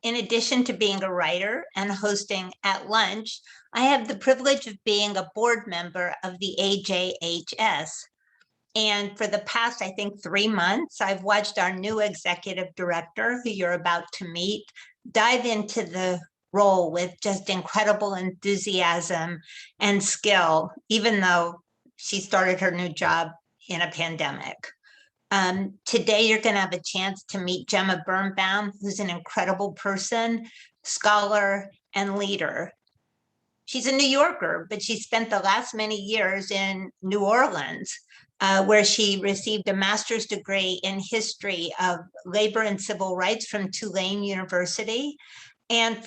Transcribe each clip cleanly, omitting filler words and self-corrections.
in addition to being a writer and hosting At Lunch, I have the privilege of being a board member of the AJHS. And for the past, I think, 3 months, I've watched our new executive director, who you're about to meet, dive into the role with just incredible enthusiasm and skill, even though she started her new job in a pandemic. Today, you're going to have a chance to meet Gemma Birnbaum, who's an incredible person, scholar, and leader. She's a New Yorker, but she spent the last many years in New Orleans, where she received a master's degree in history of labor and civil rights from Tulane University. And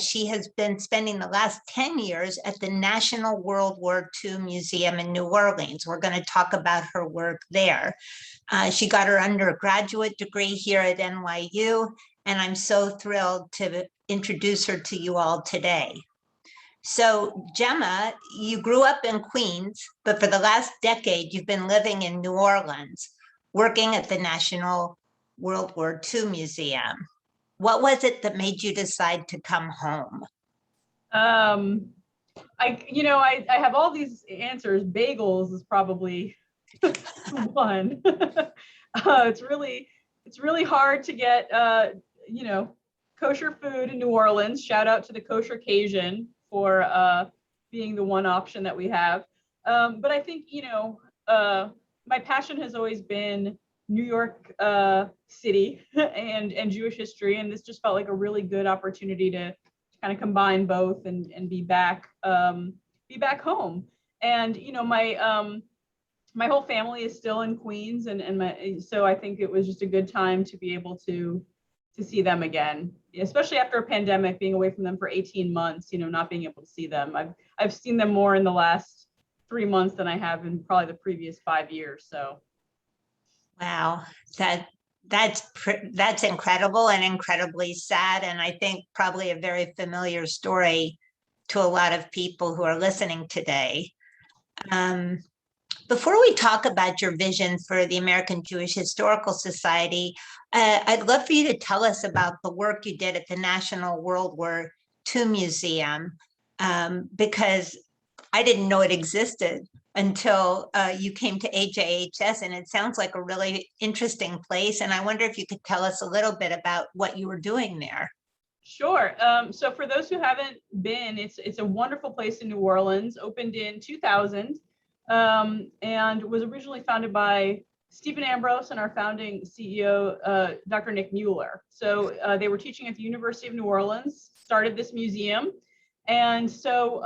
she has been spending the last 10 years at the National WWII Museum in New Orleans. We're going to talk about her work there. She got her undergraduate degree here at NYU, and I'm so thrilled to introduce her to you all today. So Gemma, you grew up in Queens, but for the last decade, you've been living in New Orleans, working at the National WWII Museum. What was it that made you decide to come home? I have all these answers. Bagels is probably one. It's really hard to get, kosher food in New Orleans. Shout out to the Kosher Cajun for being the one option that we have. But I think, my passion has always been New York City and Jewish history, and this just felt like a really good opportunity to kind of combine both and be back home. And my whole family is still in Queens, so I think it was just a good time to be able to see them again, especially after a pandemic, being away from them for 18 months, not being able to see them. I've seen them more in the last 3 months than I have in probably the previous 5 years. So. Wow, that's incredible and incredibly sad, and I think probably a very familiar story to a lot of people who are listening today. Before we talk about your vision for the American Jewish Historical Society, I'd love for you to tell us about the work you did at the National WWII Museum, because I didn't know it existed until you came to AJHS, and it sounds like a really interesting place. And I wonder if you could tell us a little bit about what you were doing there. Sure. So for those who haven't been, it's a wonderful place in New Orleans, opened in 2000, and was originally founded by Stephen Ambrose and our founding CEO, Dr. Nick Mueller. So they were teaching at the University of New Orleans, started this museum. And so,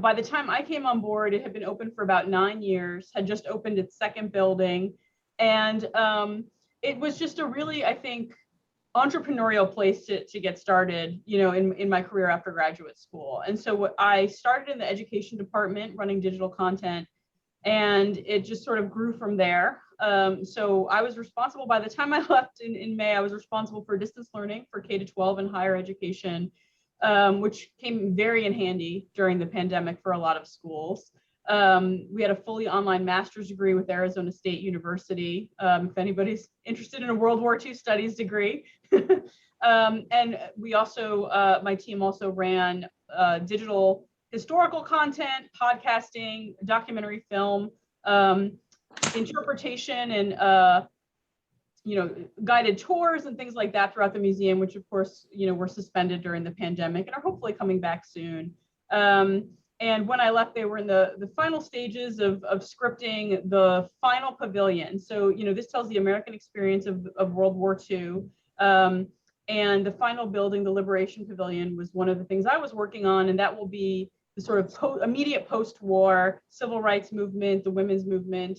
by the time I came on board, it had been open for about 9 years, had just opened its second building. And it was just a really, I think, entrepreneurial place to get started, in my career after graduate school. And so I started in the education department running digital content, and it just sort of grew from there. So I was responsible, by the time I left in May, I was responsible for distance learning for K-12 and higher education, which came very in handy during the pandemic for a lot of schools. We had a fully online master's degree with Arizona State University, if anybody's interested in a World War II studies degree. And we also, my team also ran digital historical content, podcasting, documentary film, interpretation, and guided tours and things like that throughout the museum, which of course, were suspended during the pandemic and are hopefully coming back soon. And when I left, they were in the final stages of scripting the final pavilion. So, this tells the American experience of World War II. And the final building, the Liberation Pavilion, was one of the things I was working on, and that will be the sort of immediate post-war civil rights movement, the women's movement,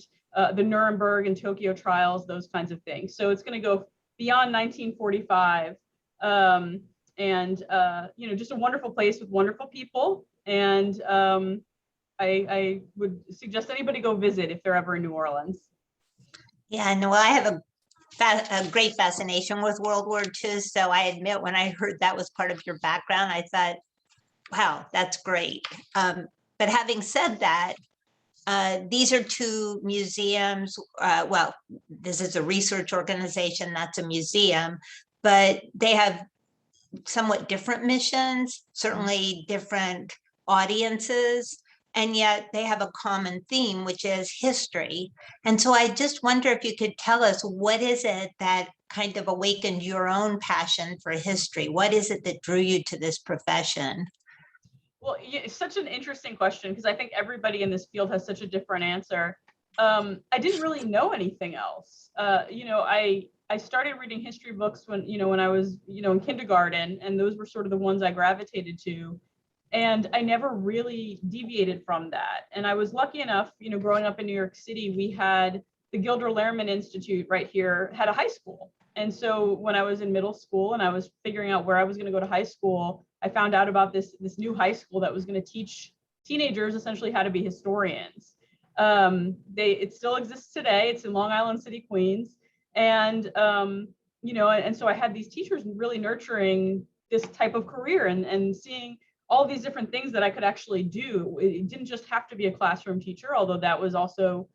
the Nuremberg and Tokyo trials, those kinds of things. So it's going to go beyond 1945, and just a wonderful place with wonderful people. And I would suggest anybody go visit if they're ever in New Orleans. Yeah, no, I have a great fascination with World War II. So I admit, when I heard that was part of your background, I thought, wow, that's great. But having said that, these are two museums. Well, this is a research organization, that's a museum, but they have somewhat different missions, certainly different audiences, and yet they have a common theme, which is history. And so I just wonder if you could tell us, what is it that kind of awakened your own passion for history? What is it that drew you to this profession? Well, it's such an interesting question because I think everybody in this field has such a different answer. I didn't really know anything else. I started reading history books when I was, in kindergarten, and those were sort of the ones I gravitated to. And I never really deviated from that. And I was lucky enough, growing up in New York City, we had the Gilder Lehrman Institute right here, had a high school. And so when I was in middle school and I was figuring out where I was going to go to high school, I found out about this new high school that was going to teach teenagers essentially how to be historians. It still exists today. It's in Long Island City, Queens. And, and so I had these teachers really nurturing this type of career and seeing all these different things that I could actually do. It didn't just have to be a classroom teacher, although that was also,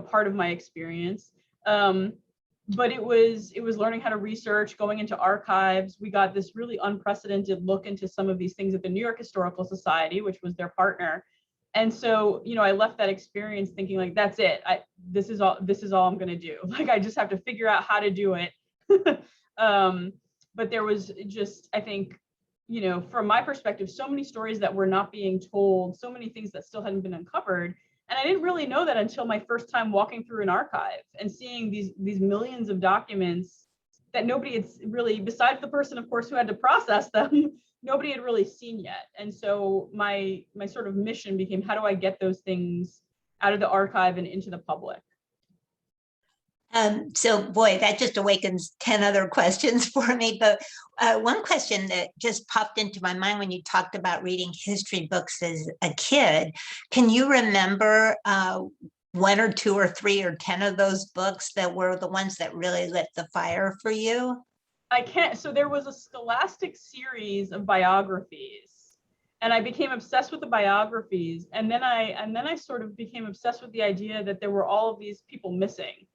part of my experience. But it was learning how to research, going into archives. We got this really unprecedented look into some of these things at the New York Historical Society, which was their partner. And so, I left that experience thinking like, that's it. This is all I'm going to do. Like, I just have to figure out how to do it. But there was just, I think, from my perspective, so many stories that were not being told, so many things that still hadn't been uncovered. And I didn't really know that until my first time walking through an archive and seeing these millions of documents that nobody had really, besides the person, of course, who had to process them, nobody had really seen yet. And so my sort of mission became, how do I get those things out of the archive and into the public? So boy, that just awakens 10 other questions for me. But one question that just popped into my mind when you talked about reading history books as a kid, can you remember one or two or three or 10 of those books that were the ones that really lit the fire for you? I can't. So there was a scholastic series of biographies, and I became obsessed with the biographies. And then I sort of became obsessed with the idea that there were all of these people missing.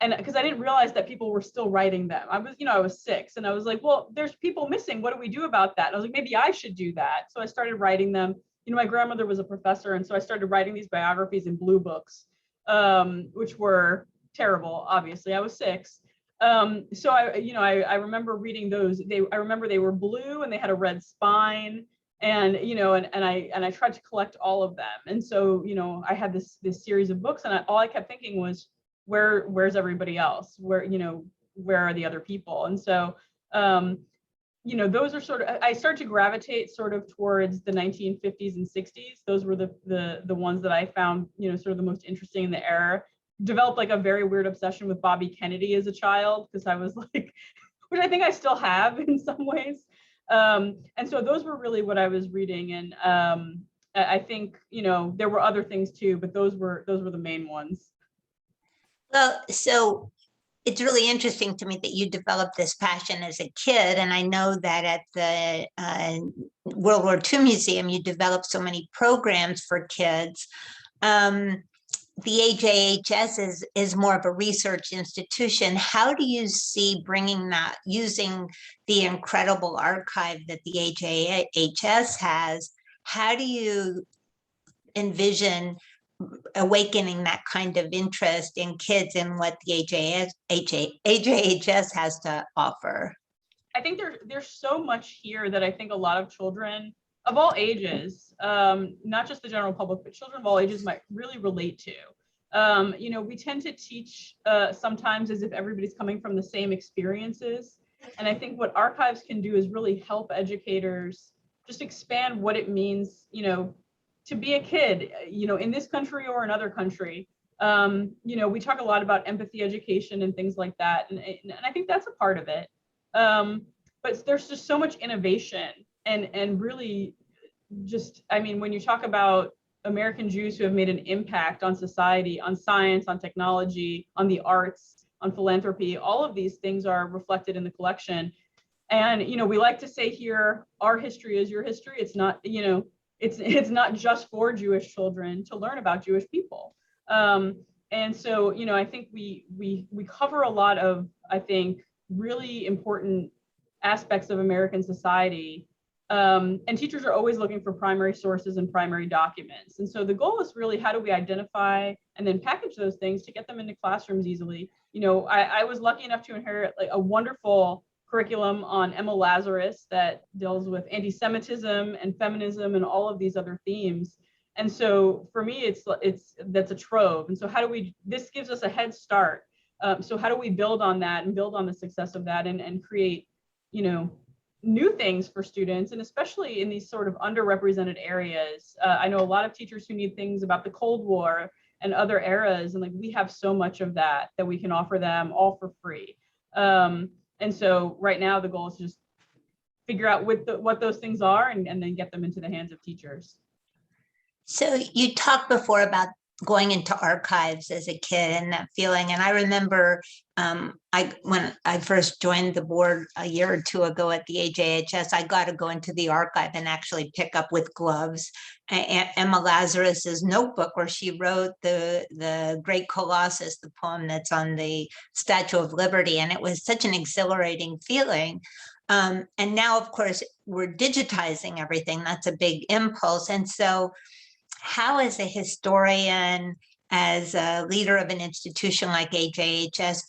And because I didn't realize that people were still writing them. I was 6 and I was like, well, there's people missing. What do we do about that? And I was like, maybe I should do that. So I started writing them. My grandmother was a professor. And so I started writing these biographies in blue books, which were terrible. Obviously, I was 6. So I remember reading those. I remember they were blue and they had a red spine. And I tried to collect all of them. And so I had this series of books, and all I kept thinking was, where's everybody else? Where are the other people? And so those are sort of, I started to gravitate sort of towards the 1950s and 60s. Those were the ones that I found sort of the most interesting in the era. Developed like a very weird obsession with Bobby Kennedy as a child, because I was like, which I think I still have in some ways. And so those were really what I was reading. And I think there were other things too, but those were the main ones. Well, so it's really interesting to me that you developed this passion as a kid. And I know that at the World War II Museum, you developed so many programs for kids. The AJHS is more of a research institution. How do you see bringing that, using the incredible archive that the AJHS has, how do you envision awakening that kind of interest in kids and what the AJHS has to offer? I think there's so much here that I think a lot of children of all ages, not just the general public, but children of all ages might really relate to. We tend to teach sometimes as if everybody's coming from the same experiences. And I think what archives can do is really help educators just expand what it means, to be a kid, in this country or another country. We talk a lot about empathy education and things like that. And I think that's a part of it. But there's just so much innovation and really just, when you talk about American Jews who have made an impact on society, on science, on technology, on the arts, on philanthropy, all of these things are reflected in the collection. And, we like to say here, our history is your history. It's not, it's not just for Jewish children to learn about Jewish people. And so, I think we cover a lot of, I think, really important aspects of American society. And teachers are always looking for primary sources and primary documents. And so the goal is really, how do we identify and then package those things to get them into classrooms easily? You know, I was lucky enough to inherit like a wonderful curriculum on Emma Lazarus that deals with anti-Semitism and feminism and all of these other themes. And so for me, that's a trove. And so how do we, this gives us a head start. So how do we build on that and build on the success of that and create, you know, new things for students, and especially in these sort of underrepresented areas. I know a lot of teachers who need things about the Cold War and other eras, and like we have so much of that we can offer them all for free. And so right now the goal is to just figure out what those things are and then get them into the hands of teachers. So you talked before about going into archives as a kid and that feeling. And I remember when I first joined the board a year or two ago at the AJHS, I got to go into the archive and actually pick up with gloves Emma Lazarus's notebook, where she wrote the Great Colossus, the poem that's on the Statue of Liberty. And it was such an exhilarating feeling. And now, of course, we're digitizing everything. That's a big impulse. And so how, as a historian, as a leader of an institution like AJHS,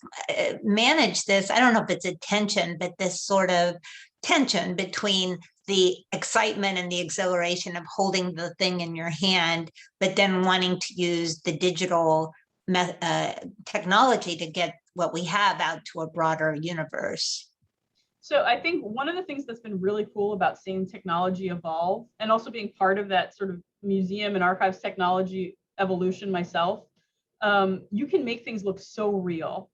manage this? I don't know if it's a tension, but this sort of tension between the excitement and the exhilaration of holding the thing in your hand, but then wanting to use the digital technology to get what we have out to a broader universe. So I think one of the things that's been really cool about seeing technology evolve, and also being part of that sort of museum and archives technology evolution myself, you can make things look so real.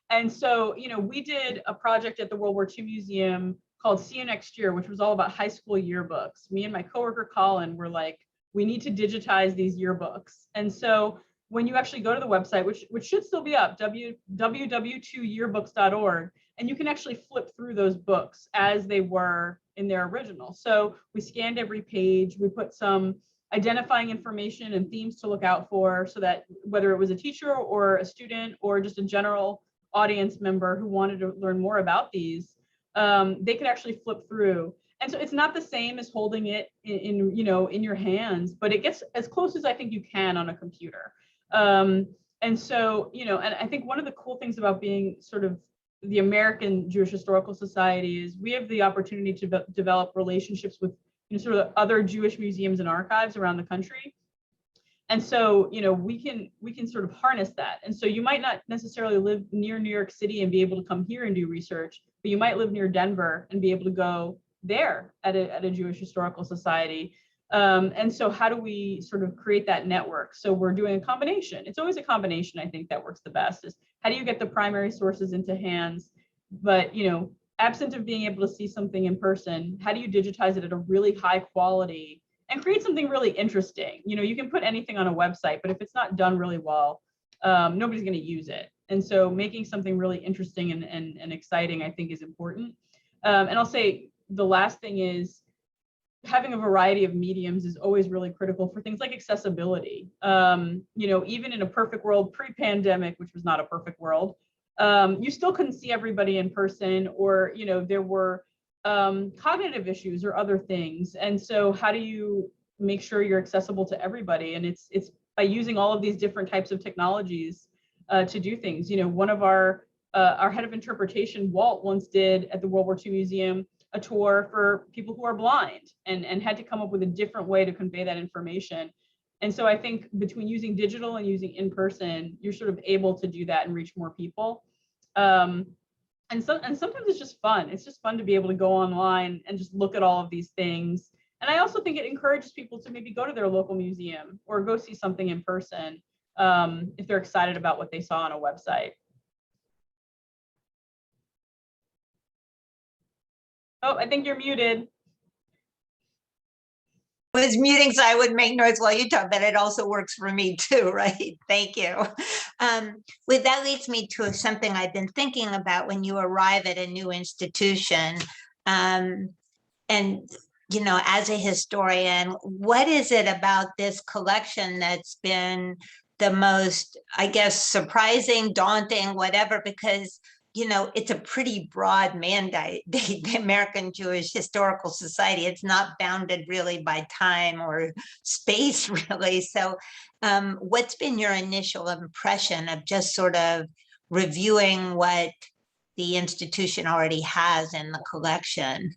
And so, you know, we did a project at the World War II Museum called See You Next Year, which was all about high school yearbooks. Me and my coworker Colin were like, we need to digitize these yearbooks. And so when you actually go to the website, which should still be up, www.yearbooks.org, and you can actually flip through those books as they were in their original. So we scanned every page, we put some identifying information and themes to look out for, so that whether it was a teacher or a student or just a general audience member who wanted to learn more about these, they could actually flip through. And so it's not the same as holding it in your hands, but it gets as close as I think you can on a computer. And so, you know, and I think one of the cool things about being sort of the American Jewish Historical Society is we have the opportunity to develop relationships with, you know, sort of other Jewish museums and archives around the country. And so, you know, we can sort of harness that. And so you might not necessarily live near New York City and be able to come here and do research, but you might live near Denver and be able to go there at a Jewish Historical Society. And so how do we sort of create that network? So we're doing a combination. It's always a combination, I think, that works the best, is how do you get the primary sources into hands, but, you know, absent of being able to see something in person, how do you digitize it at a really high quality and create something really interesting? You know, you can put anything on a website, but if it's not done really well, nobody's going to use it. And so making something really interesting and exciting, I think, is important. And I'll say the last thing is having a variety of mediums is always really critical for things like accessibility. You know, even in a perfect world pre-pandemic, which was not a perfect world, you still couldn't see everybody in person, or, you know, there were cognitive issues or other things. And so how do you make sure you're accessible to everybody? And it's by using all of these different types of technologies to do things. You know, one of our head of interpretation, Walt, once did at the World War II Museum a tour for people who are blind, and had to come up with a different way to convey that information. And so I think between using digital and using in person, you're sort of able to do that and reach more people. And sometimes it's just fun. It's just fun to be able to go online and just look at all of these things. And I also think it encourages people to maybe go to their local museum or go see something in person if they're excited about what they saw on a website. Oh, I think you're muted. I was muting so I wouldn't make noise while you talk, but it also works for me too, right? Thank you. Well, that leads me to something I've been thinking about when you arrive at a new institution. And, you know, as a historian, what is it about this collection that's been the most, I guess, surprising, daunting, whatever? Because it's a pretty broad mandate, the American Jewish Historical Society. It's not bounded really by time or space, really. So what's been your initial impression of just sort of reviewing what the institution already has in the collection?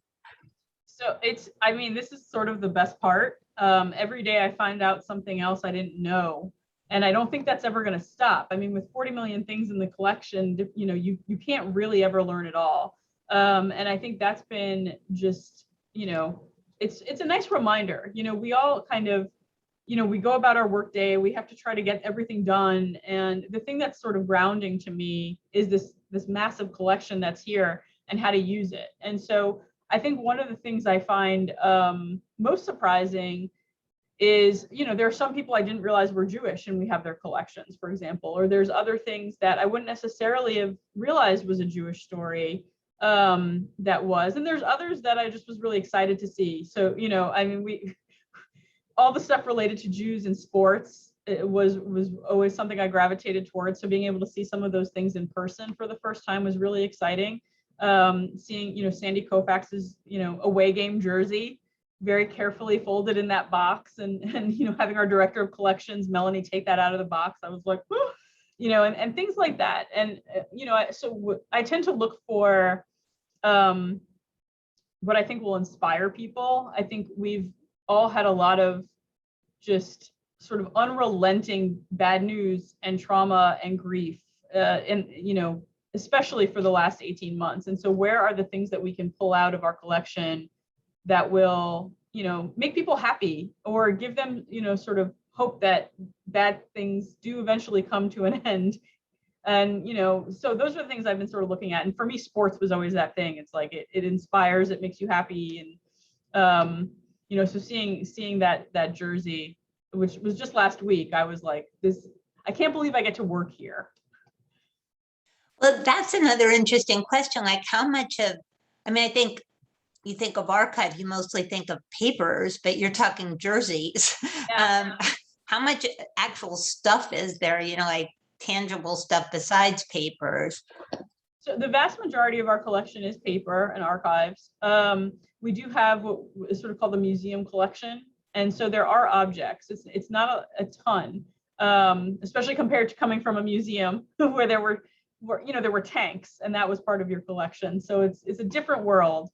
So I mean, this is sort of the best part. Every day I find out something else I didn't know. And I don't think that's ever going to stop. I mean, with 40 million things in the collection, you can't really ever learn it all. And I think that's been just, it's a nice reminder. We all kind of, we go about our workday, we have to try to get everything done. And the thing that's sort of grounding to me is this massive collection that's here and how to use it. And so I think one of the things I find most surprising is, there are some people I didn't realize were Jewish and we have their collections, for example, or there's other things that I wouldn't necessarily have realized was a Jewish story and there's others that I just was really excited to see. So, I mean, all the stuff related to Jews in sports, it was always something I gravitated towards. So being able to see some of those things in person for the first time was really exciting. Seeing, Sandy Koufax's, away game jersey, very carefully folded in that box, and having our director of collections, Melanie, take that out of the box. I was like, whew, and things like that. And so I tend to look for what I think will inspire people. I think we've all had a lot of just sort of unrelenting bad news and trauma and grief, and especially for the last 18 months. And so where are the things that we can pull out of our collection that will, make people happy or give them, sort of hope that bad things do eventually come to an end. And, so those are the things I've been sort of looking at. And for me, sports was always that thing. It's like, it inspires, it makes you happy. And, so seeing that jersey, which was just last week, I was like, I can't believe I get to work here. Well, that's another interesting question. Like how much of, I think you think of archive, you mostly think of papers, but you're talking jerseys. Yeah. How much actual stuff is there, like tangible stuff besides papers? So the vast majority of our collection is paper and archives. We do have what is sort of called the museum collection. And so there are objects. It's not a ton, especially compared to coming from a museum where there were tanks and that was part of your collection. So it's a different world.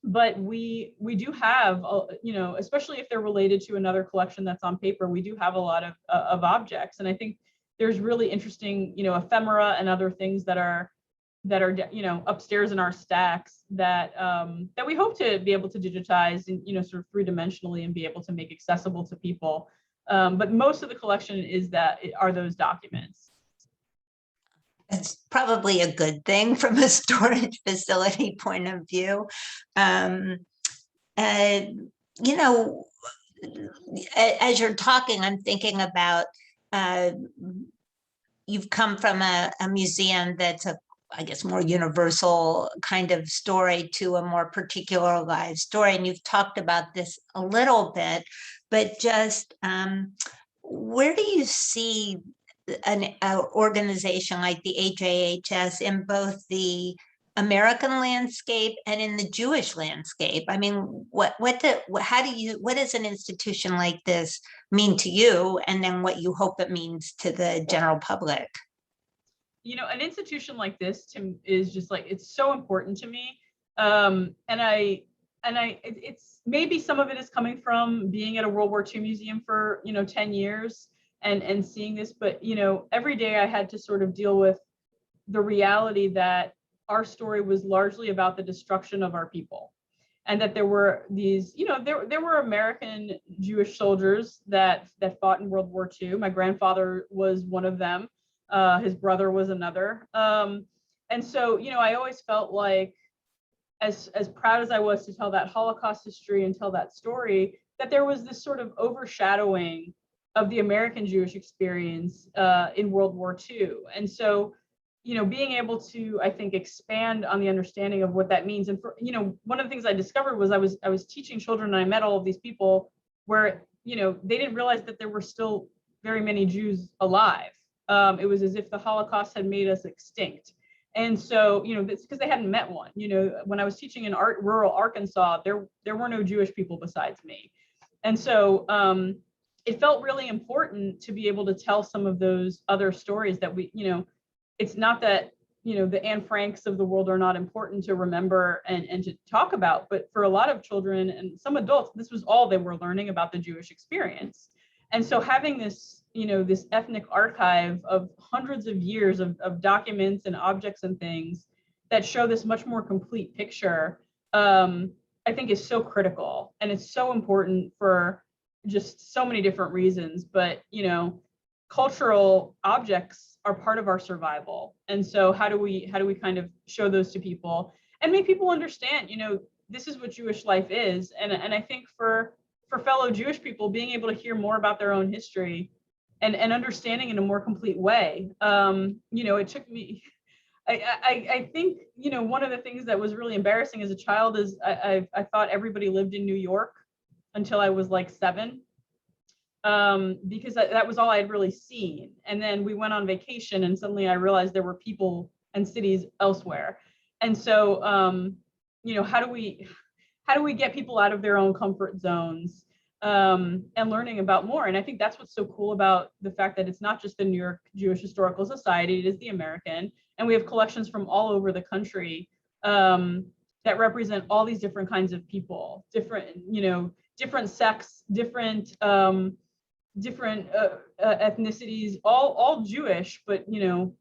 But we do have, especially if they're related to another collection that's on paper, we do have a lot of objects. And I think there's really interesting, ephemera and other things that are upstairs in our stacks that we hope to be able to digitize and, sort of three-dimensionally and be able to make accessible to people. But most of the collection are those documents. It's probably a good thing from a storage facility point of view. As you're talking, I'm thinking about you've come from a museum that's I guess, more universal kind of story to a more particularized story. And you've talked about this a little bit, but just where do you see an organization like the AJHS in both the American landscape and in the Jewish landscape? I mean, what does an institution like this mean to you, and then what you hope it means to the general public? An institution like this is just like, it's so important to me. It's maybe some of it is coming from being at a World War II museum for, 10 years and seeing this, but, every day I had to sort of deal with the reality that our story was largely about the destruction of our people. And that there were these, there were American Jewish soldiers that fought in World War II. My grandfather was one of them. His brother was another. And so, I always felt like, as proud as I was to tell that Holocaust history and tell that story, that there was this sort of overshadowing of the American Jewish experience in World War II. And so, being able to, I think, expand on the understanding of what that means. And for, one of the things I discovered was I was teaching children, and I met all of these people where, they didn't realize that there were still very many Jews alive. It was as if the Holocaust had made us extinct. And so, that's because they hadn't met one. When I was teaching in rural Arkansas, there were no Jewish people besides me. And so it felt really important to be able to tell some of those other stories that it's not that, the Anne Franks of the world are not important to remember and to talk about, but for a lot of children and some adults, this was all they were learning about the Jewish experience. And so having this, this ethnic archive of hundreds of years of documents and objects and things that show this much more complete picture, I think is so critical. And it's so important for just so many different reasons. But, cultural objects are part of our survival. And so how do we kind of show those to people and make people understand, this is what Jewish life is. And I think for fellow Jewish people, being able to hear more about their own history and understanding in a more complete way. It took me, I think, one of the things that was really embarrassing as a child is I thought everybody lived in New York until I was like 7, because that was all I had really seen. And then we went on vacation and suddenly I realized there were people and cities elsewhere. And so, how do we get people out of their own comfort zones and learning about more? And I think that's what's so cool about the fact that it's not just the New York Jewish Historical Society, it is the American. And we have collections from all over the country that represent all these different kinds of people, different sects, different ethnicities, all Jewish, but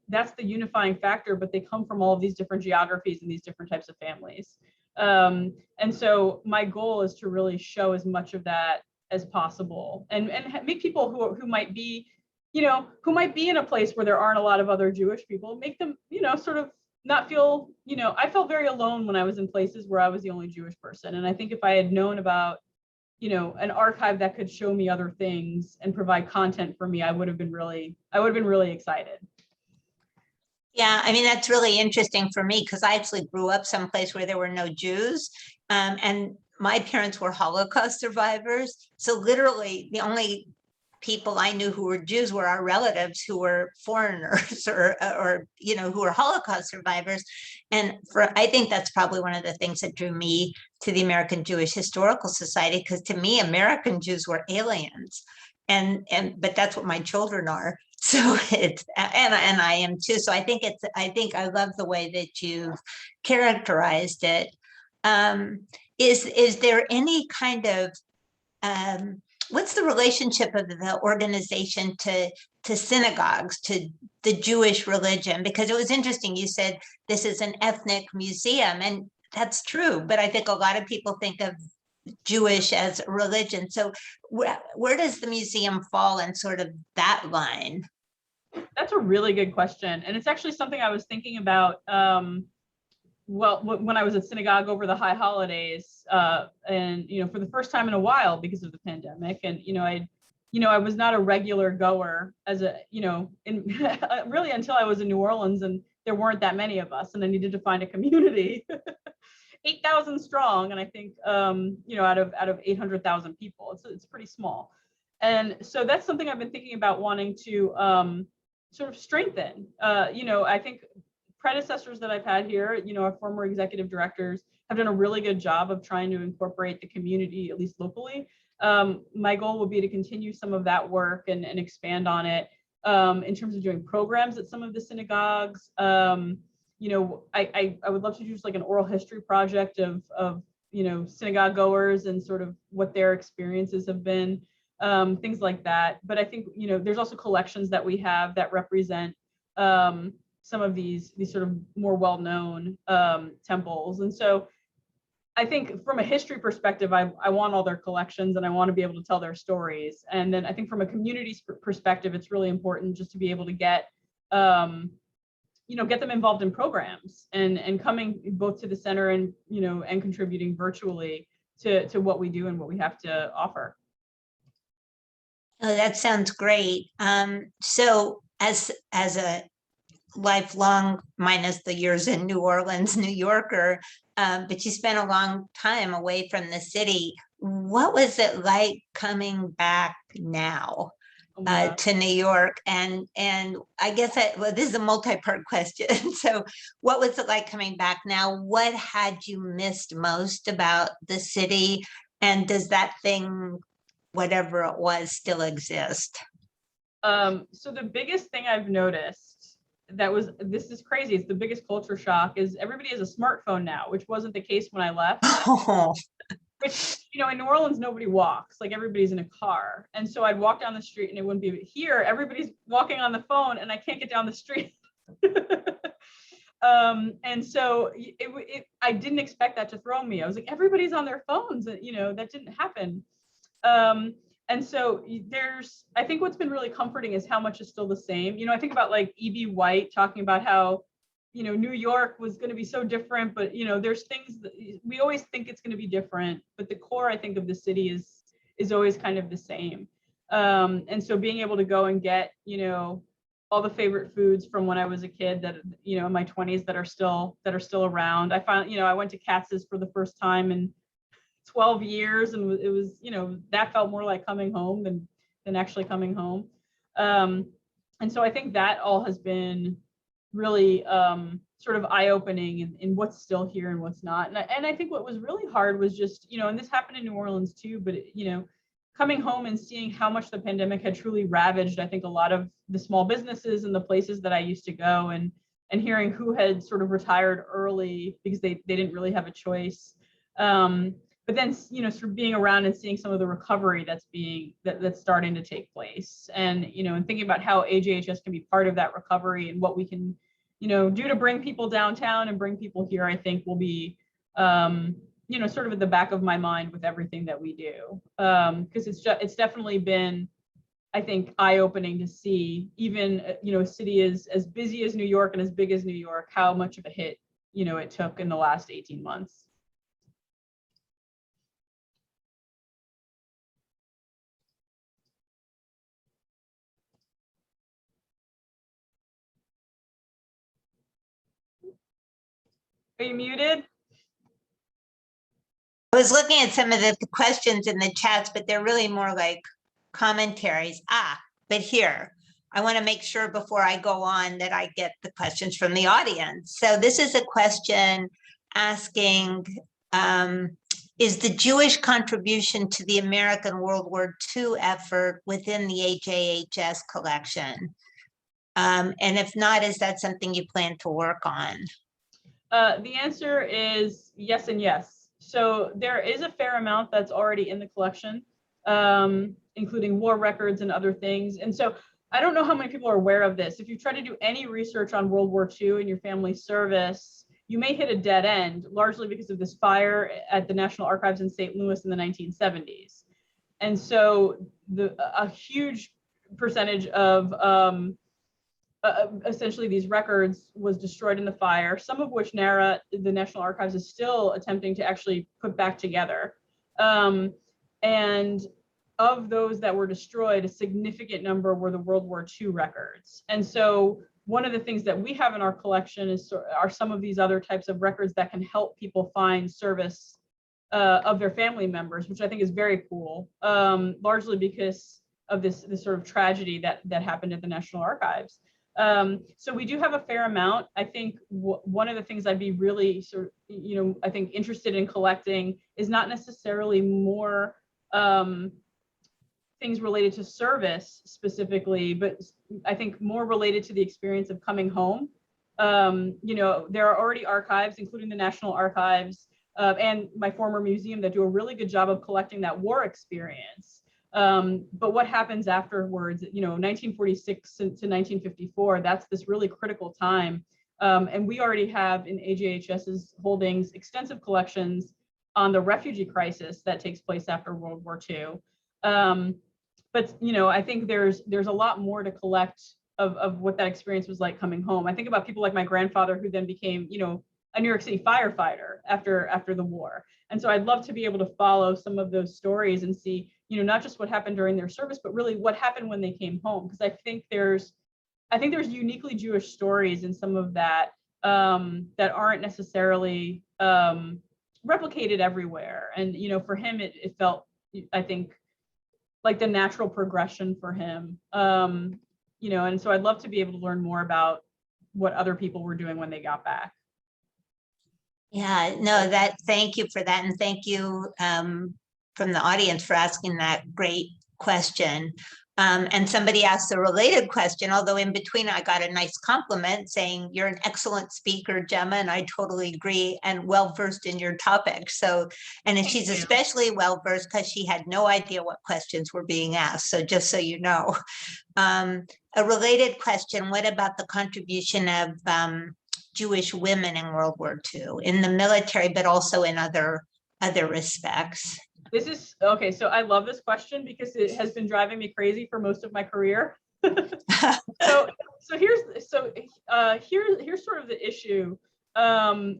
that's the unifying factor, but they come from all of these different geographies and these different types of families. And so my goal is to really show as much of that as possible and make people who might be, who might be in a place where there aren't a lot of other Jewish people, make them, sort of not feel, I felt very alone when I was in places where I was the only Jewish person. And I think if I had known about, an archive that could show me other things and provide content for me, I would have been really excited. Yeah, I mean, that's really interesting for me because I actually grew up someplace where there were no Jews, and my parents were Holocaust survivors. So literally the only people I knew who were Jews were our relatives who were foreigners or who were Holocaust survivors. And I think that's probably one of the things that drew me to the American Jewish Historical Society, because to me, American Jews were aliens. But that's what my children are. So it's, and I am too. So I think I love the way that you've characterized it. Is there any kind of, what's the relationship of the organization to synagogues, to the Jewish religion? Because it was interesting, you said this is an ethnic museum, and that's true, but I think a lot of people think of Jewish as a religion. So where does the museum fall in sort of that line? That's a really good question. And it's actually something I was thinking about when I was at synagogue over the high holidays, and for the first time in a while because of the pandemic, and I was not a regular goer as really until I was in New Orleans, and there weren't that many of us, and I needed to find a community, 8,000 strong, and I think out of 800,000 people, it's pretty small, and so that's something I've been thinking about wanting to sort of strengthen. I think predecessors that I've had here, our former executive directors, have done a really good job of trying to incorporate the community, at least locally. My goal would be to continue some of that work and expand on it in terms of doing programs at some of the synagogues. I would love to do just like an oral history project of synagogue goers and sort of what their experiences have been, things like that. But I think, there's also collections that we have that represent some of these sort of more well-known temples. And so I think from a history perspective, I want all their collections and I want to be able to tell their stories. And then I think from a community perspective, it's really important just to be able to get them involved in programs and coming both to the center and, and contributing virtually to what we do and what we have to offer. Oh, that sounds great. So as a lifelong, minus the years in New Orleans, New Yorker, but you spent a long time away from the city. What was it like coming back now? Oh my gosh. to New York, and I guess well, this is a multi-part question. So, what was it like coming back now? What had you missed most about the city, and does that thing, whatever it was, still exist? So the biggest thing I've noticed this is crazy. It's the biggest culture shock is everybody has a smartphone now, which wasn't the case when I left. Oh, Which, in New Orleans, nobody walks, like everybody's in a car. And so I'd walk down the street and it wouldn't be here. Everybody's walking on the phone and I can't get down the street. And so I didn't expect that to throw me. I was like, everybody's on their phones. That didn't happen. And so I think what's been really comforting is how much is still the same. I think about like E.B. White talking about how, New York was going to be so different, but, there's things that we always think it's going to be different, but the core, I think, of the city is always kind of the same. And so being able to go and get, all the favorite foods from when I was a kid that, in my 20s that are still around. I found, I went to Katz's for the first time in 12 years, and it was, that felt more like coming home than actually coming home. And so I think that all has been really sort of eye-opening in what's still here and what's not. And I think what was really hard was just, and this happened in New Orleans too, but coming home and seeing how much the pandemic had truly ravaged, I think, a lot of the small businesses and the places that I used to go, and hearing who had sort of retired early because they didn't really have a choice. But then, sort of being around and seeing some of the recovery that's starting to take place, and and thinking about how AJHS can be part of that recovery and what we can, do to bring people downtown and bring people here, I think will be, sort of at the back of my mind with everything that we do, because it's definitely been, I think, eye-opening to see even a city as busy as New York and as big as New York, how much of a hit it took in the last 18 months. Are you muted? I was looking at some of the questions in the chats, but they're really more like commentaries. But here, I want to make sure before I go on that I get the questions from the audience. So this is a question asking, is the Jewish contribution to the American World War II effort within the AJHS collection? And if not, is that something you plan to work on? The answer is yes and yes. So there is a fair amount that's already in the collection, including war records and other things. And so I don't know how many people are aware of this. If you try to do any research on World War II in your family service, you may hit a dead end, largely because of this fire at the National Archives in St. Louis in the 1970s. And so a huge percentage of essentially these records was destroyed in the fire, some of which NARA, the National Archives, is still attempting to actually put back together. And of those that were destroyed, a significant number were the World War II records. And so one of the things that we have in our collection are some of these other types of records that can help people find service of their family members, which I think is very cool, largely because of this sort of tragedy that happened at the National Archives. So we do have a fair amount. I think one of the things I'd be really sort of, I think interested in collecting is not necessarily more things related to service specifically, but I think more related to the experience of coming home. There are already archives, including the National Archives and my former museum, that do a really good job of collecting that war experience. But what happens afterwards, 1946 to 1954, that's this really critical time. And we already have in AJHS's holdings extensive collections on the refugee crisis that takes place after World War II. But I think there's a lot more to collect of what that experience was like coming home. I think about people like my grandfather, who then became, a New York City firefighter after the war. And so I'd love to be able to follow some of those stories and see, not just what happened during their service, but really what happened when they came home. Because I think there's uniquely Jewish stories in some of that that aren't necessarily replicated everywhere. And for him, it felt, I think, like the natural progression for him. You know, and so I'd love to be able to learn more about what other people were doing when they got back. Yeah, no, thank you for that. And thank you from the audience for asking that great question. And somebody asked a related question, although in between I got a nice compliment saying you're an excellent speaker, Gemma, and I totally agree, and well-versed in your topic. So, and she's especially well-versed because she had no idea what questions were being asked. So just so you know. A related question, what about the contribution of Jewish women in World War II, in the military, but also in other respects? This is okay. So I love this question because it has been driving me crazy for most of my career. so here's sort of the issue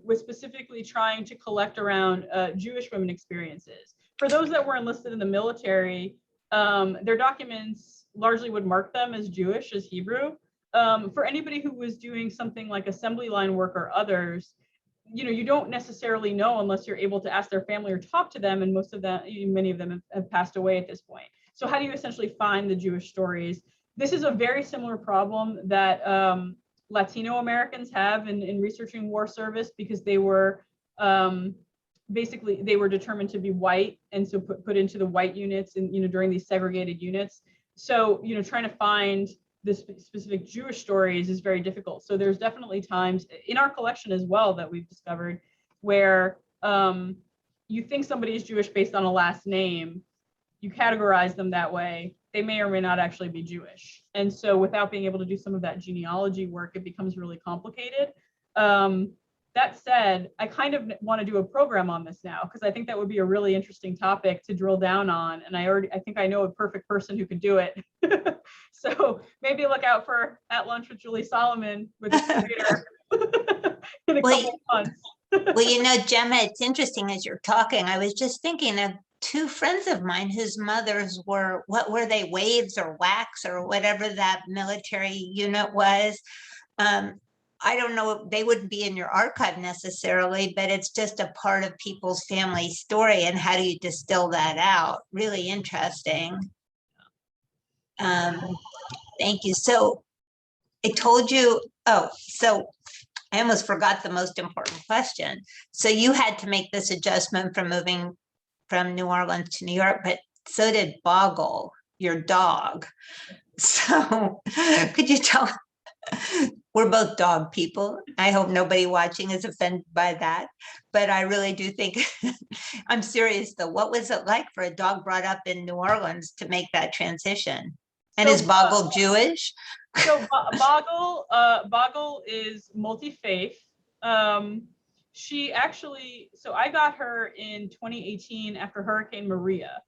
with specifically trying to collect around Jewish women experiences. For those that were enlisted in the military, their documents largely would mark them as Jewish, as Hebrew. For anybody who was doing something like assembly line work or others, you know, you don't necessarily know unless you're able to ask their family or talk to them, and most of them, many of them have passed away at this point. So how do you essentially find the Jewish stories? This is a very similar problem that Latino Americans have in researching war service, because they were basically they were determined to be white, and so put into the white units, and you know, during these segregated units. So you know, trying to find the specific Jewish stories is very difficult. So there's definitely times in our collection as well that we've discovered where you think somebody is Jewish based on a last name, you categorize them that way, they may or may not actually be Jewish. And so without being able to do some of that genealogy work, it becomes really complicated. That said, I kind of want to do a program on this now, because I think that would be a really interesting topic to drill down on. And I think I know a perfect person who could do it. So maybe look out for At Lunch with Julie Salamon with a computer in a couple of months. Well, you know, Gemma, it's interesting as you're talking. I was just thinking of two friends of mine whose mothers were, what were they, Waves or Wax or whatever that military unit was. I don't know, they wouldn't be in your archive necessarily, but it's just a part of people's family story. And how do you distill that out? Really interesting. Thank you. So I told you, so I almost forgot the most important question. So you had to make this adjustment from moving from New Orleans to New York, but so did Boggle, your dog. So could you tell, we're both dog people. I hope nobody watching is offended by that, but I really do think, I'm serious though, what was it like for a dog brought up in New Orleans to make that transition? And so, is Boggle Jewish? So Boggle is multi-faith. She actually, so I got her in 2018 after Hurricane Maria.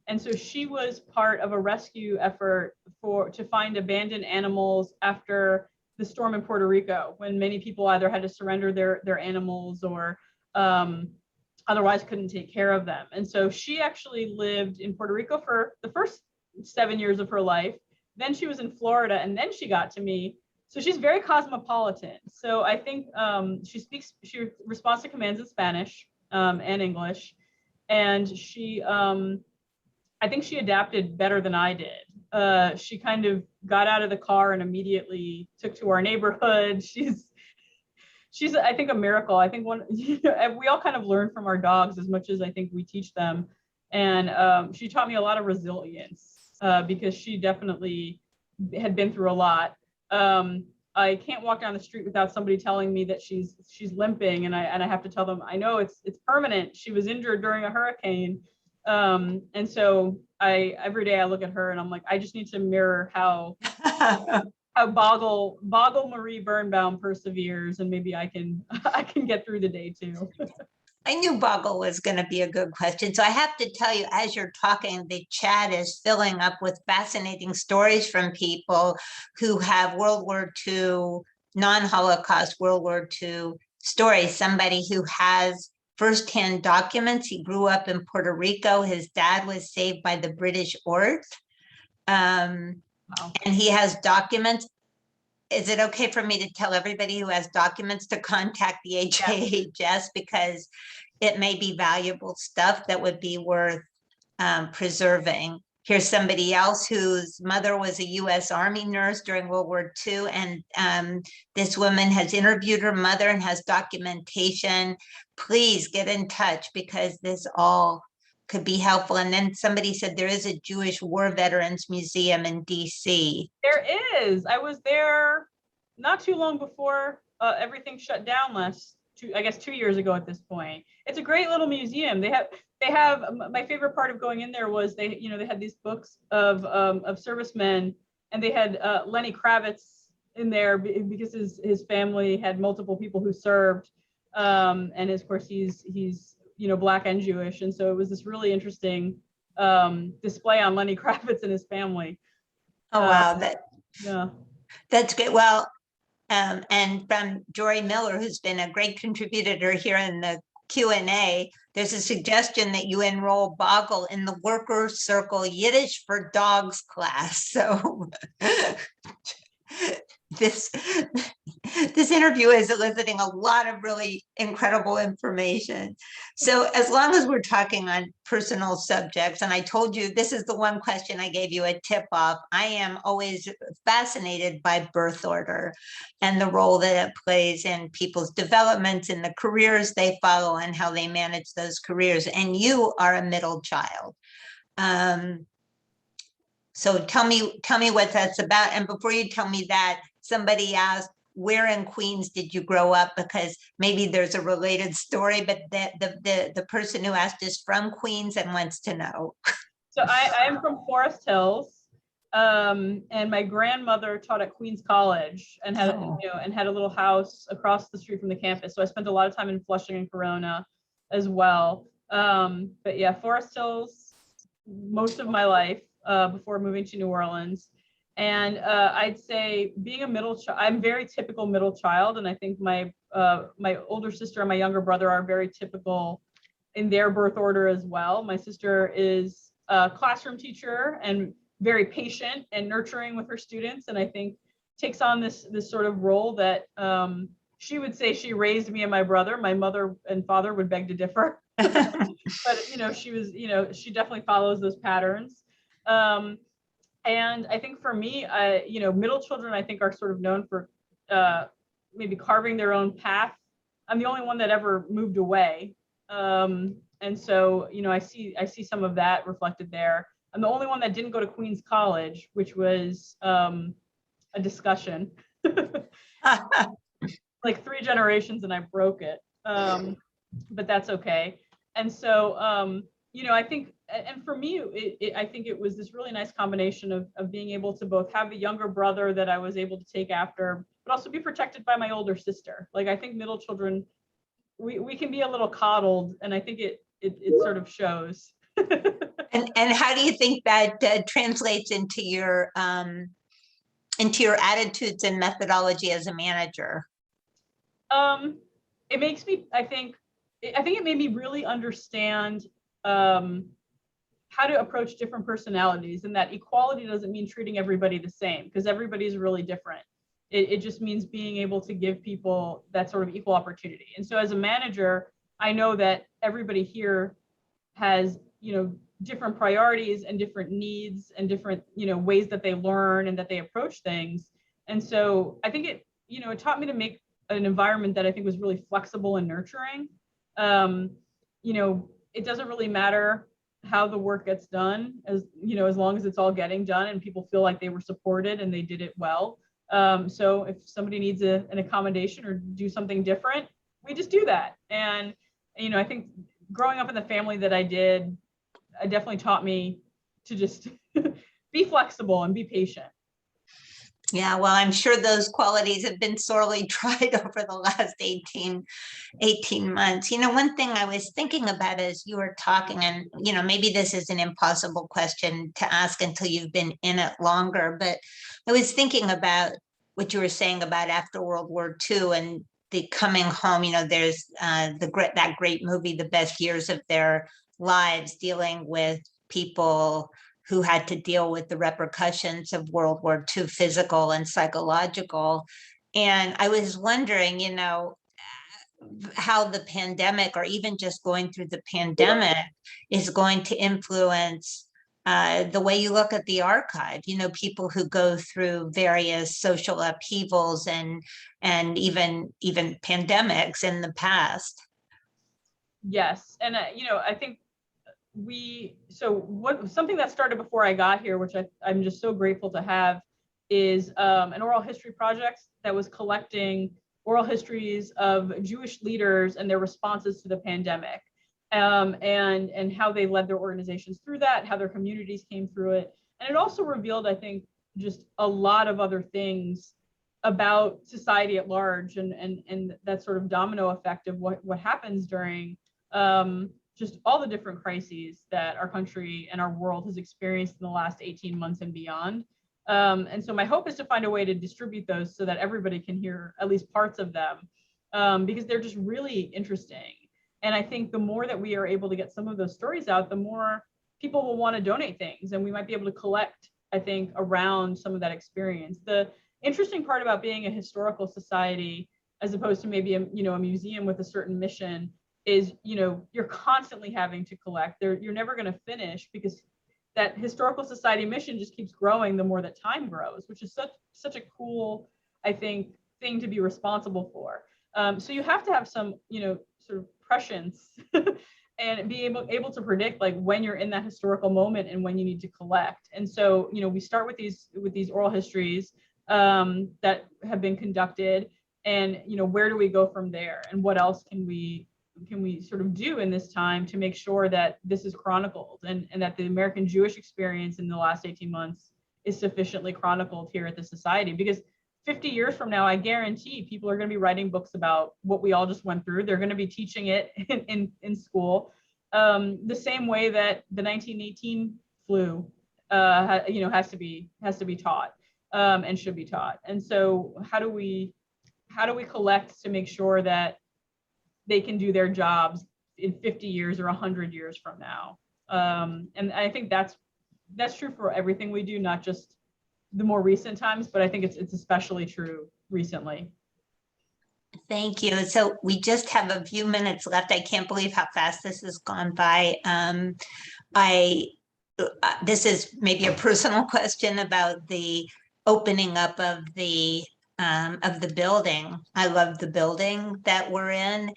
And so she was part of a rescue effort to find abandoned animals after the storm in Puerto Rico, when many people either had to surrender their animals or otherwise couldn't take care of them. And so she actually lived in Puerto Rico for the first 7 years of her life. Then she was in Florida, and then she got to me. So she's very cosmopolitan. So I think she responds to commands in Spanish and English. And she, I think she adapted better than I did. She kind of got out of the car and immediately took to our neighborhood. She's I think a miracle. I think we all kind of learn from our dogs as much as I think we teach them. And she taught me a lot of resilience because she definitely had been through a lot. I can't walk down the street without somebody telling me that she's limping, and I have to tell them, I know it's permanent. She was injured during a hurricane. And so every day I look at her and I'm like, I just need to mirror how Boggle Marie Birnbaum perseveres, and maybe I can get through the day too. I knew Boggle was going to be a good question. So I have to tell you, as you're talking, the chat is filling up with fascinating stories from people who have World War II, non-Holocaust World War II stories. Somebody who has firsthand documents. He grew up in Puerto Rico. His dad was saved by the British Ort. Wow. And he has documents. Is it okay for me to tell everybody who has documents to contact the AJHS, because it may be valuable stuff that would be worth preserving? here's somebody else whose mother was a US Army nurse during World War II. And this woman has interviewed her mother and has documentation. Please get in touch because this all could be helpful. And then somebody said there is a Jewish War Veterans Museum in DC. There is. I was there not too long before everything shut down I guess 2 years ago at this point. It's a great little museum. They have my favorite part of going in there was they had these books of servicemen, and they had Lenny Kravitz in there because his family had multiple people who served, and of course he's Black and Jewish, and so it was this really interesting display on Lenny Kravitz and his family. Oh wow, yeah, that's good. Well, and from Jory Miller, who's been a great contributor here in the Q&A, there's a suggestion that you enroll Boggle in the Worker Circle Yiddish for Dogs class. So this interview is eliciting a lot of really incredible information. So as long as we're talking on personal subjects, and I told you this is the one question I gave you a tip off, I am always fascinated by birth order and the role that it plays in people's developments and the careers they follow and how they manage those careers. And you are a middle child. So tell me what that's about. And before you tell me that, somebody asked, where in Queens did you grow up? Because maybe there's a related story, but the person who asked is from Queens and wants to know. So I am from Forest Hills, and my grandmother taught at Queens College and had a little house across the street from the campus. So I spent a lot of time in Flushing and Corona as well. But yeah, Forest Hills most of my life before moving to New Orleans. And I'd say being a middle child, I'm very typical middle child. And I think my older sister and my younger brother are very typical in their birth order as well. My sister is a classroom teacher and very patient and nurturing with her students. And I think takes on this sort of role that she would say she raised me and my brother. My mother and father would beg to differ. But, she definitely follows those patterns. And I think for me, middle children, I think, are sort of known for maybe carving their own path. I'm the only one that ever moved away. And so, I see some of that reflected there. I'm the only one that didn't go to Queens College, which was a discussion. Like 3 generations and I broke it. But that's okay. And so, I think, and for me, I think it was this really nice combination of being able to both have a younger brother that I was able to take after, but also be protected by my older sister. Like, I think middle children, we can be a little coddled, and I think it sort of shows. And how do you think that translates into your attitudes and methodology as a manager? It makes me, I think it made me really understand how to approach different personalities, and that equality doesn't mean treating everybody the same, because everybody's really different. It just means being able to give people that sort of equal opportunity. And so as a manager, I know that everybody here has, different priorities and different needs and different, ways that they learn and that they approach things. And so I think it taught me to make an environment that I think was really flexible and nurturing. It doesn't really matter how the work gets done, as long as it's all getting done and people feel like they were supported and they did it well. So if somebody needs an accommodation or do something different, we just do that. And, I think growing up in the family that I did, it definitely taught me to just be flexible and be patient. Yeah, well, I'm sure those qualities have been sorely tried over the last 18 months. One thing I was thinking about as you were talking, and, maybe this is an impossible question to ask until you've been in it longer, but I was thinking about what you were saying about after World War II and the coming home. There's that great movie, The Best Years of Their Lives, dealing with people who had to deal with the repercussions of World War II, physical and psychological. And I was wondering, how the pandemic, or even just going through the pandemic, is going to influence the way you look at the archive, you know, people who go through various social upheavals and even pandemics in the past. Yes, and you know, I think something that started before I got here, which I'm just so grateful to have, is an oral history project that was collecting oral histories of Jewish leaders and their responses to the pandemic, and how they led their organizations through that, how their communities came through it. And it also revealed, I think, just a lot of other things about society at large, and that sort of domino effect of what happens during just all the different crises that our country and our world has experienced in the last 18 months and beyond. And so my hope is to find a way to distribute those so that everybody can hear at least parts of them, because they're just really interesting. And I think the more that we are able to get some of those stories out, the more people will want to donate things, and we might be able to collect, I think, around some of that experience. The interesting part about being a historical society, as opposed to maybe a museum with a certain mission, is, you know, you're constantly having to collect. You're never going to finish, because that historical society mission just keeps growing the more that time grows, which is such a cool, I think, thing to be responsible for. So you have to have some, you know, sort of prescience and be able to predict like when you're in that historical moment and when you need to collect. And so, you know, we start with these oral histories that have been conducted, and, you know, where do we go from there, and what else can we sort of do in this time to make sure that this is chronicled, and that the American Jewish experience in the last 18 months is sufficiently chronicled here at the Society. Because 50 years from now, I guarantee people are going to be writing books about what we all just went through. They're going to be teaching it in school, the same way that the 1918 flu, you know, has to be taught, and should be taught. And so how do we collect to make sure that they can do their jobs in 50 years or 100 years from now? And I think that's true for everything we do, not just the more recent times, but I think it's especially true recently. Thank you. So we just have a few minutes left. I can't believe how fast this has gone by. This is maybe a personal question about the opening up of the building. I love the building that we're in.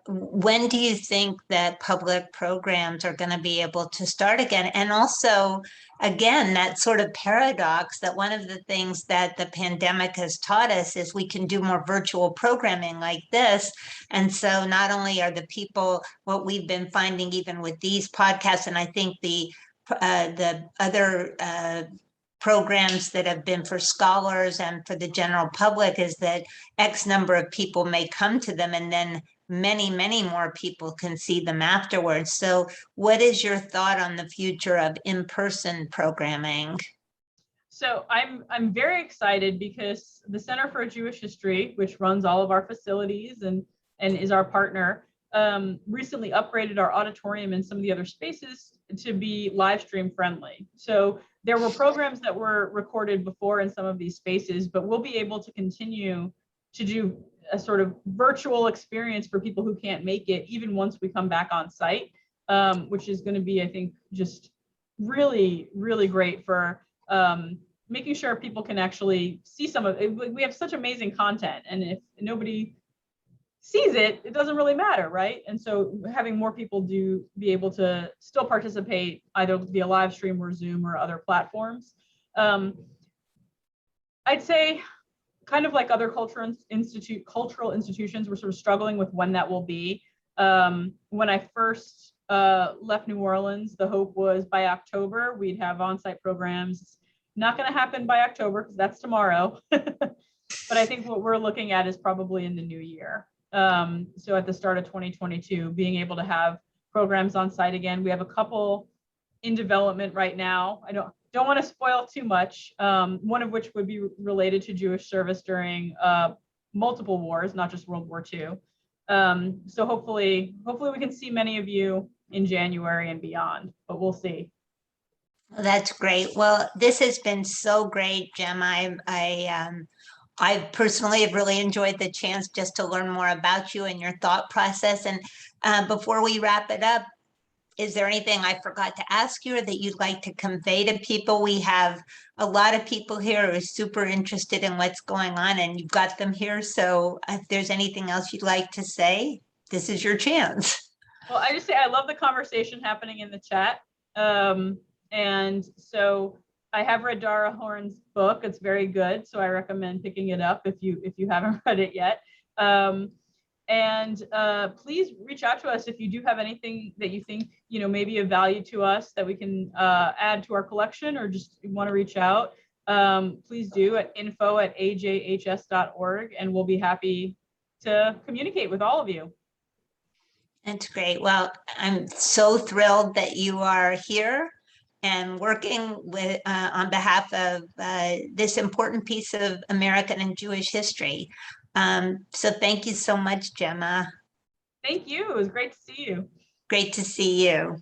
When do you think that public programs are going to be able to start again? And also, again, that sort of paradox that one of the things that the pandemic has taught us is we can do more virtual programming like this. And so not only are the people, what we've been finding even with these podcasts, and I think the other programs that have been for scholars and for the general public, is that X number of people may come to them, and then many, many more people can see them afterwards. So what is your thought on the future of in-person programming? So I'm very excited, because the Center for Jewish History, which runs all of our facilities and is our partner, recently upgraded our auditorium and some of the other spaces to be live stream friendly. So there were programs that were recorded before in some of these spaces, but we'll be able to continue to do a sort of virtual experience for people who can't make it, even once we come back on site, which is going to be, I think, just really, really great for making sure people can actually see some of it. We have such amazing content, and if nobody sees it, it doesn't really matter, right? And so having more people be able to still participate either via live stream or Zoom or other platforms. I'd say, kind of like other cultural institutions, we're sort of struggling with when that will be. When I first left New Orleans, the hope was by October we'd have on-site programs. Not going to happen by October, because that's tomorrow. But I think what we're looking at is probably in the new year. So at the start of 2022, being able to have programs on site again. We have a couple in development right now. I don't want to spoil too much. One of which would be related to Jewish service during multiple wars, not just World War II. So hopefully we can see many of you in January and beyond, but we'll see. That's great. Well, this has been so great, Gemma. I personally have really enjoyed the chance just to learn more about you and your thought process. And before we wrap it up, Is there anything I forgot to ask you or that you'd like to convey to people? We have a lot of people here who are super interested in what's going on, and you've got them here. So if there's anything else you'd like to say, this is your chance. Well, I just say I love the conversation happening in the chat. And so I have read Dara Horn's book. It's very good. So I recommend picking it up if you haven't read it yet. Please reach out to us if you do have anything that you think, maybe of value to us that we can add to our collection, or just want to reach out. Please do at info@ajhs.org, and we'll be happy to communicate with all of you. That's great. Well, I'm so thrilled that you are here and working with on behalf of this important piece of American and Jewish history. So thank you so much, Gemma. Thank you. It was great to see you. Great to see you.